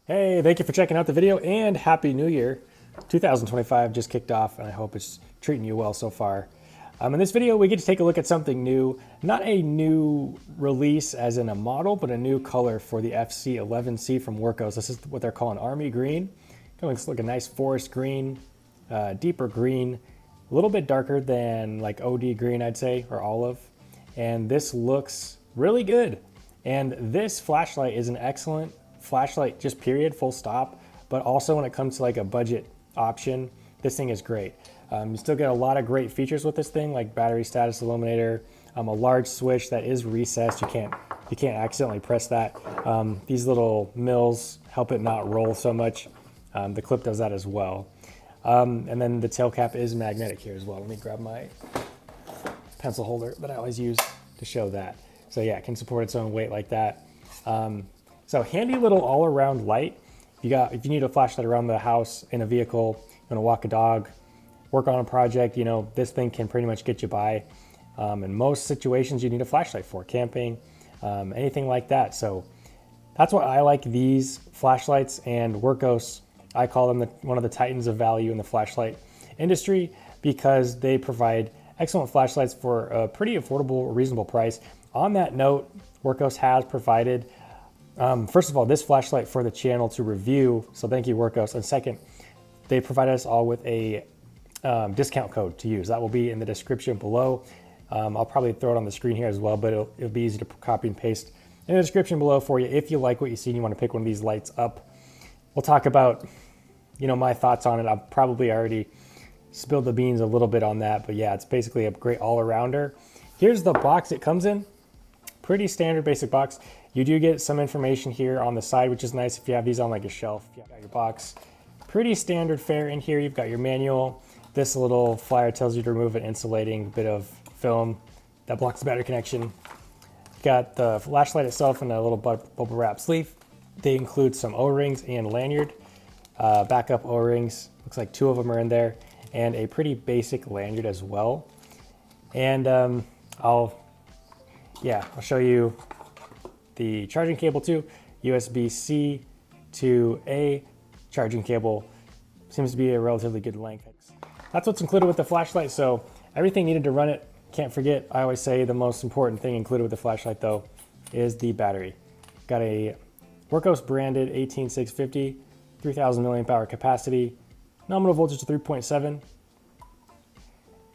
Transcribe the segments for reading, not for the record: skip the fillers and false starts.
Hey, thank you for checking out the video and Happy New Year. 2025 just kicked off and I hope it's treating you well so far. In this video, we get to take a look at something new, not a new release as in a model, but a new color for the FC11C from Wurkkos. This is what they're calling Army Green. Going to look a nice forest green, deeper green, a little bit darker than like OD green, I'd say, or olive. And this looks really good. And this flashlight is an excellent flashlight, just period, full stop. But also when it comes to like a budget option, this thing is great. You still get a lot of great features with this thing, like battery status illuminator, a large switch that is recessed. You can't accidentally press that. These little mills help it not roll so much. The clip does that as well. And then the tail cap is magnetic here as well. Let me grab my pencil holder that I always use to show that. So yeah, it can support its own weight like that. So handy little all-around light. If you need a flashlight around the house, in a vehicle, you want to walk a dog, work on a project, you know, this thing can pretty much get you by. In most situations you need a flashlight for, camping, anything like that. So that's why I like these flashlights, and Wurkkos, I call them one of the titans of value in the flashlight industry, because they provide excellent flashlights for a pretty affordable, reasonable price. On that note, Wurkkos has provided, first of all, this flashlight for the channel to review. So thank you, Wurkkos. And second, they provided us all with a discount code to use. That will be in the description below. I'll probably throw it on the screen here as well, but it'll be easy to copy and paste in the description below for you. If you like what you see and you want to pick one of these lights up, we'll talk about, you know, my thoughts on it. I've probably already spilled the beans a little bit on that, but yeah, it's basically a great all-arounder. Here's the box it comes in. Pretty standard basic box. You do get some information here on the side, which is nice if you have these on like a shelf. You've got your box. Pretty standard fare in here. You've got your manual. This little flyer tells you to remove an insulating bit of film that blocks the battery connection. You've got the flashlight itself in a little bubble wrap sleeve. They include some O-rings and lanyard. Backup O-rings. Looks like 2 of them are in there. And a pretty basic lanyard as well. And I'll show you the charging cable too. USB-C to A charging cable. Seems to be a relatively good length. That's what's included with the flashlight, so everything needed to run it. Can't forget, I always say the most important thing included with the flashlight though is the battery. Got a Wurkkos branded 18650, 3000 milliamp hour capacity, nominal voltage of 3.7.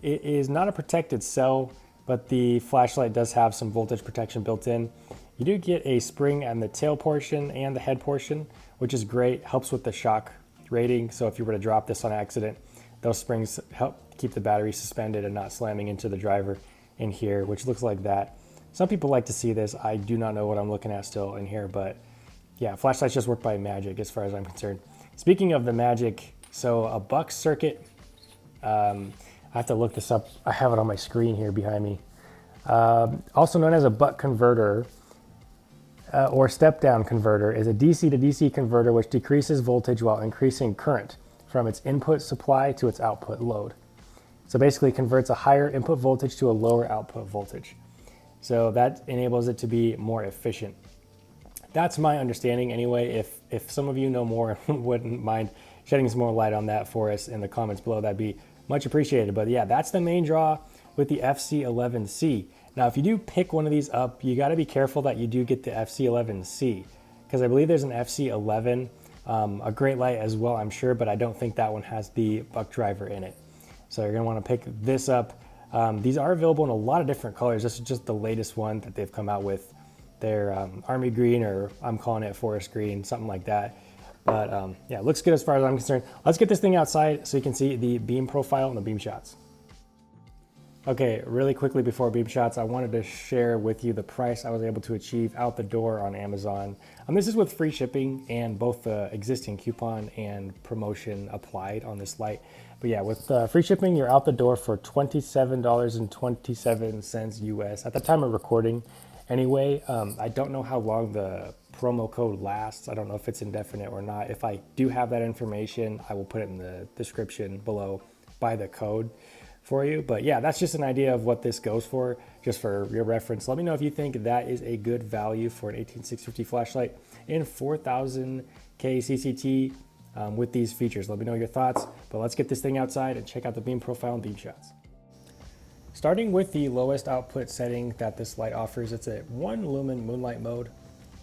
It is not a protected cell, but the flashlight does have some voltage protection built in. You do get a spring on the tail portion and the head portion, which is great. Helps with the shock rating. So if you were to drop this on accident, those springs help keep the battery suspended and not slamming into the driver in here, which looks like that. Some people like to see this. I do not know what I'm looking at still in here, but yeah, flashlights just work by magic as far as I'm concerned. Speaking of the magic, so a buck circuit, I have to look this up. I have it on my screen here behind me. Also known as a buck converter or step-down converter, is a DC to DC converter which decreases voltage while increasing current from its input supply to its output load. So basically converts a higher input voltage to a lower output voltage. So that enables it to be more efficient. That's my understanding anyway. If some of you know more and wouldn't mind shedding some more light on that for us in the comments below, that'd be much appreciated. But yeah, that's the main draw with the FC11C. Now, if you do pick one of these up, you got to be careful that you do get the FC11C, because I believe there's an FC11, a great light as well, I'm sure, but I don't think that one has the buck driver in it. So you're going to want to pick this up. These are available in a lot of different colors. This is just the latest one that they've come out with. They're Army Green, or I'm calling it Forest Green, something like that. But yeah, it looks good as far as I'm concerned. Let's get this thing outside so you can see the beam profile and the beam shots. Okay, really quickly before beam shots, I wanted to share with you the price I was able to achieve out the door on Amazon. This is with free shipping and both the existing coupon and promotion applied on this light. But yeah, with free shipping, you're out the door for $27.27 US at the time of recording. Anyway, I don't know how long the promo code lasts. I don't know if it's indefinite or not. If I do have that information, I will put it in the description below by the code for you. But yeah, that's just an idea of what this goes for, just for your reference. Let me know if you think that is a good value for an 18650 flashlight in 4000K CCT with these features. Let me know your thoughts, but let's get this thing outside and check out the beam profile and beam shots. Starting with the lowest output setting that this light offers, it's a 1 lumen moonlight mode.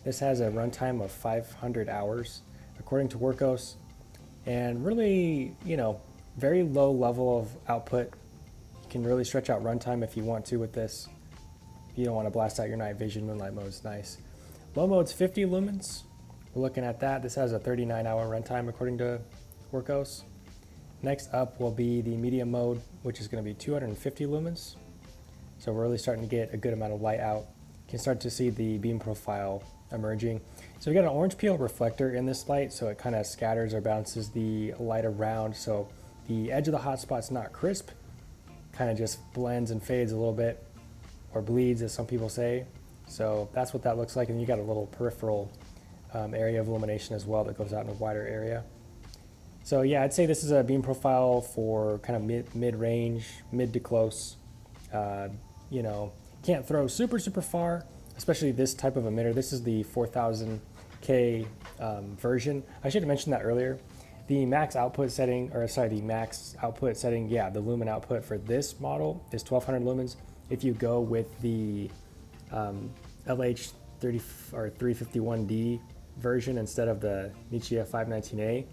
This has a runtime of 500 hours, according to Wurkkos, and really, very low level of output. You can really stretch out runtime if you want to with this. If you don't want to blast out your night vision, moonlight mode is nice. Low mode's 50 lumens. We're looking at that. This has a 39-hour runtime, according to Wurkkos. Next up will be the medium mode, which is going to be 250 lumens. So we're really starting to get a good amount of light out. You can start to see the beam profile emerging. So we got an orange peel reflector in this light, so it kind of scatters or bounces the light around. So the edge of the hotspot's not crisp, kind of just blends and fades a little bit, or bleeds, as some people say. So that's what that looks like. And you got a little peripheral area of illumination as well that goes out in a wider area. So yeah, I'd say this is a beam profile for kind of mid-range, mid to close. Can't throw super far, especially this type of emitter. This is the 4000K version. I should have mentioned that earlier. The max output setting, the lumen output for this model is 1200 lumens. If you go with the LH30 or 351D version instead of the Nichia 519A,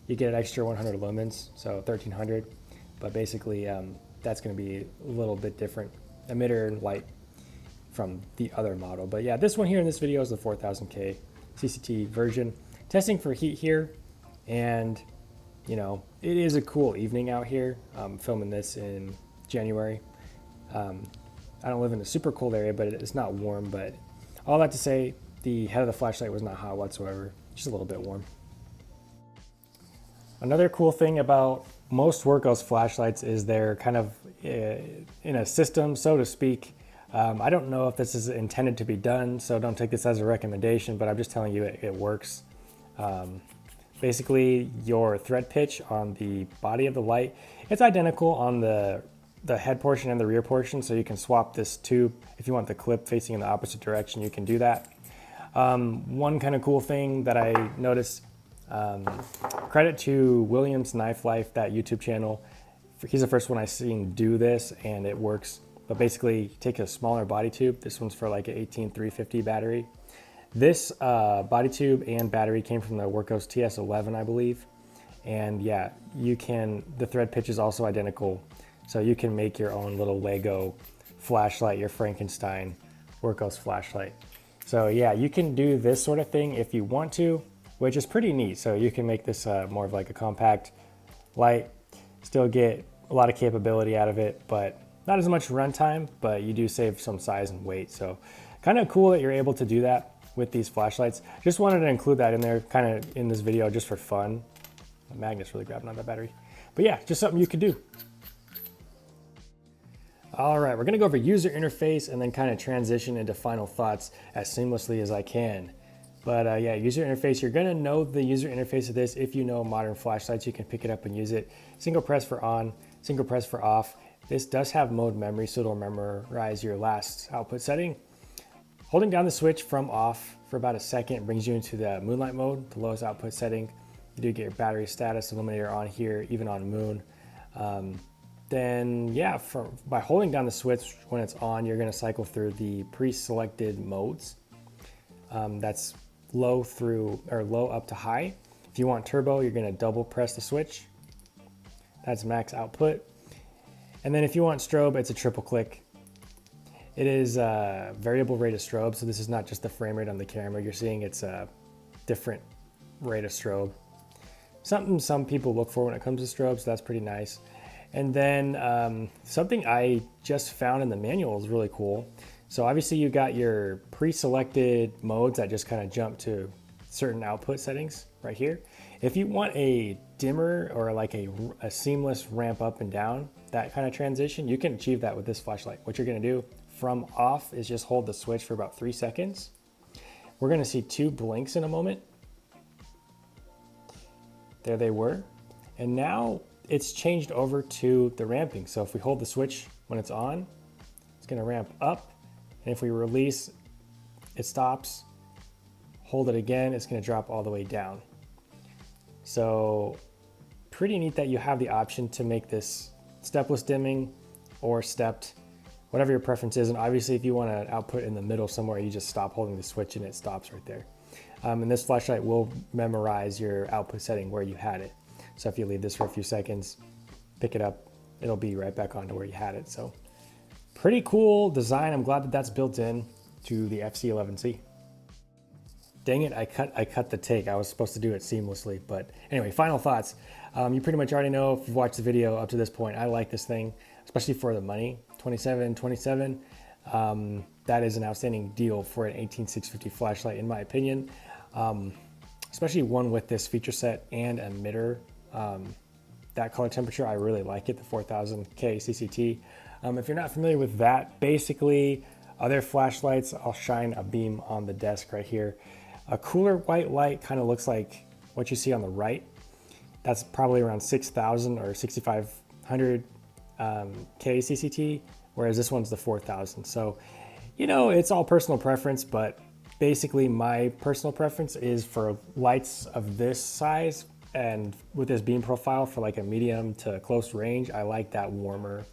you get an extra 100 lumens, so 1300. But basically, that's going to be a little bit different emitter light from the other model. But yeah, this one here in this video is the 4000K CCT version. Testing for heat here, and it is a cool evening out here. I'm filming this in January. I don't live in a super cold area, but it's not warm. But all that to say, the head of the flashlight was not hot whatsoever, just a little bit warm. Another cool thing about most Wurkkos flashlights is they're kind of in a system, so to speak. I don't know if this is intended to be done, so don't take this as a recommendation, but I'm just telling you it works. Basically, your thread pitch on the body of the light, it's identical on the head portion and the rear portion, so you can swap this tube. If you want the clip facing in the opposite direction, you can do that. One kind of cool thing that I noticed, credit to Williams Knife Life, that YouTube channel. He's the first one I've seen do this, and it works. But basically, take a smaller body tube. This one's for like an 18350 battery. This body tube and battery came from the Wurkkos TS11, I believe. And yeah, the thread pitch is also identical. So you can make your own little Lego flashlight, your Frankenstein Wurkkos flashlight. So yeah, you can do this sort of thing if you want to, which is pretty neat. So you can make this more of like a compact light, still get a lot of capability out of it, but not as much runtime, but you do save some size and weight. So kind of cool that you're able to do that with these flashlights. Just wanted to include that in there kind of in this video just for fun. The magnet's really grabbing on that battery. But yeah, just something you could do. All right, we're gonna go over user interface and then kind of transition into final thoughts as seamlessly as I can. But yeah, user interface, you're gonna know the user interface of this. If you know modern flashlights, you can pick it up and use it. Single press for on, single press for off. This does have mode memory, so it'll memorize your last output setting. Holding down the switch from off for about a second brings you into the moonlight mode, the lowest output setting. You do get your battery status illuminator on here, even on moon. Then yeah, by holding down the switch when it's on, you're gonna cycle through the pre-selected modes. That's low up to high. If you want turbo, you're gonna double press the switch. That's max output. And then if you want strobe, it's a triple click. It is a variable rate of strobe, so this is not just the frame rate on the camera. You're seeing it's a different rate of strobe. Something some people look for when it comes to strobe, so that's pretty nice. And then something I just found in the manual is really cool. So obviously you got your pre-selected modes that just kind of jump to certain output settings right here. If you want a dimmer or like a seamless ramp up and down, that kind of transition, you can achieve that with this flashlight. What you're gonna do from off is just hold the switch for about 3 seconds. We're gonna see 2 blinks in a moment. There they were. And now it's changed over to the ramping. So if we hold the switch when it's on, it's gonna ramp up. And if we release, it stops. Hold it again, it's gonna drop all the way down. So pretty neat that you have the option to make this stepless dimming or stepped, whatever your preference is. And obviously if you want to output in the middle somewhere, you just stop holding the switch and it stops right there. And this flashlight will memorize your output setting where you had it. So if you leave this for a few seconds, pick it up, it'll be right back onto where you had it. So pretty cool design. I'm glad that that's built in to the FC11C. Dang it, I cut the take. I was supposed to do it seamlessly, but anyway, final thoughts. You pretty much already know if you've watched the video up to this point. I like this thing, especially for the money. $27.27. That is an outstanding deal for an 18650 flashlight, in my opinion. Especially one with this feature set and emitter. That color temperature, I really like it, the 4000K CCT. If you're not familiar with that, basically other flashlights, I'll shine a beam on the desk right here. A cooler white light kind of looks like what you see on the right. That's probably around 6,000 or 6,500 K CCT, whereas this one's the 4,000. So, you know, it's all personal preference, but basically my personal preference is for lights of this size and with this beam profile for like a medium to close range. I like that warmer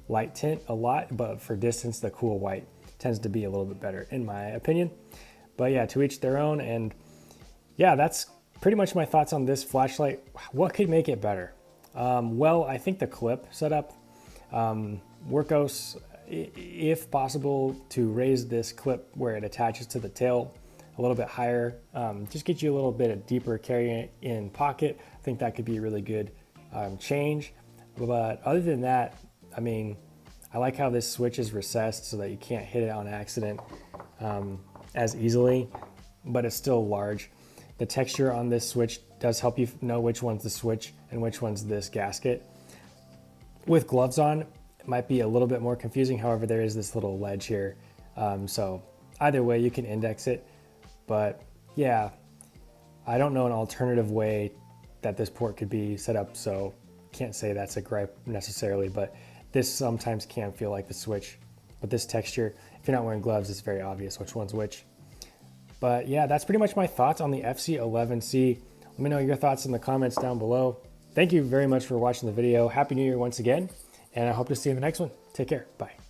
light tint a lot, but for distance, the cool white tends to be a little bit better in my opinion. But yeah, to each their own. And yeah, that's pretty much my thoughts on this flashlight. What could make it better? Well, I think the clip setup, Wurkkos, if possible, to raise this clip where it attaches to the tail a little bit higher, just get you a little bit of deeper carry in pocket. I think that could be a really good change. But other than that, I mean, I like how this switch is recessed so that you can't hit it on accident as easily, but it's still large. The texture on this switch does help you know which one's the switch and which one's this gasket. With gloves on, it might be a little bit more confusing. However, there is this little ledge here. So either way, you can index it. But yeah, I don't know an alternative way that this port could be set up, so can't say that's a gripe necessarily, but this sometimes can feel like the switch. But this texture, if you're not wearing gloves, it's very obvious which one's which. But yeah, that's pretty much my thoughts on the FC11C. Let me know your thoughts in the comments down below. Thank you very much for watching the video. Happy New Year once again, and I hope to see you in the next one. Take care. Bye.